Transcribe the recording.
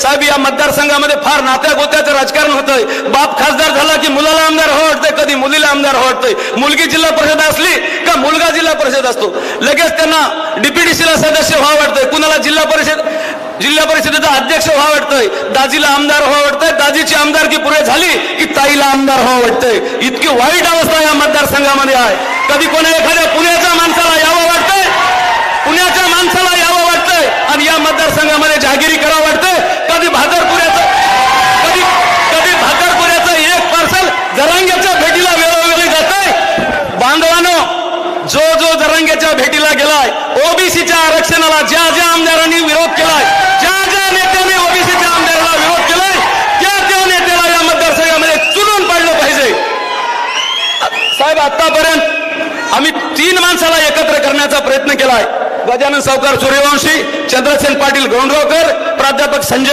साहेब या मतदारसंघामध्ये फार नात्या गोत्याचं राजकारण होतंय. बाप खासदार झाला की मुलाला आमदार व्हावं वाटतंय, कधी मुलीला आमदार व्हावं वाटतंय. मुलगी जिल्हा परिषद असली का मुलगा जिल्हा परिषद असतो, लगेच त्यांना डीपीडीसीला सदस्य व्हावं वाटतंय, कुणाला जिल्हा परिषदेचा अध्यक्ष व्हावं वाटतंय, दाजीला आमदार व्हावं वाटतंय, दाजीची आमदारकी पुरे झाली की ताईला आमदार व्हावं वाटतंय. इतकी वाईट अवस्था या मतदारसंघामध्ये आहे. कधी कोणा एखाद्या पुण्याच्या माणसाला यावं वाटतंय, पुण्याच्या माणसाला यावं वाटतंय आणि या मतदारसंघामध्ये जहागिरी करावं वाटतंय. कधी भाकरपुऱ्याचं एक पार्सल जरांगेच्या भेटीला वेळोवेळी जातंय. बांधवानो, जो जरांगेच्या भेटीला गेलाय, ओबीसीच्या आरक्षणाला ज्या आमदारांनी विरोध केलाय, ज्या नेत्याने ओबीसीच्या आमदाराला विरोध केलाय, त्या नेत्याला या मतदारसंघामध्ये चुनून पाडलं पाहिजे. साहेब, आतापर्यंत आम्ही 3 माणसाला एकत्र करण्याचा प्रयत्न केलाय. गजानन सावकार सूर्यवंशी, चंद्रसेन पाटील गोंडगावकर, प्राध्यापक संजय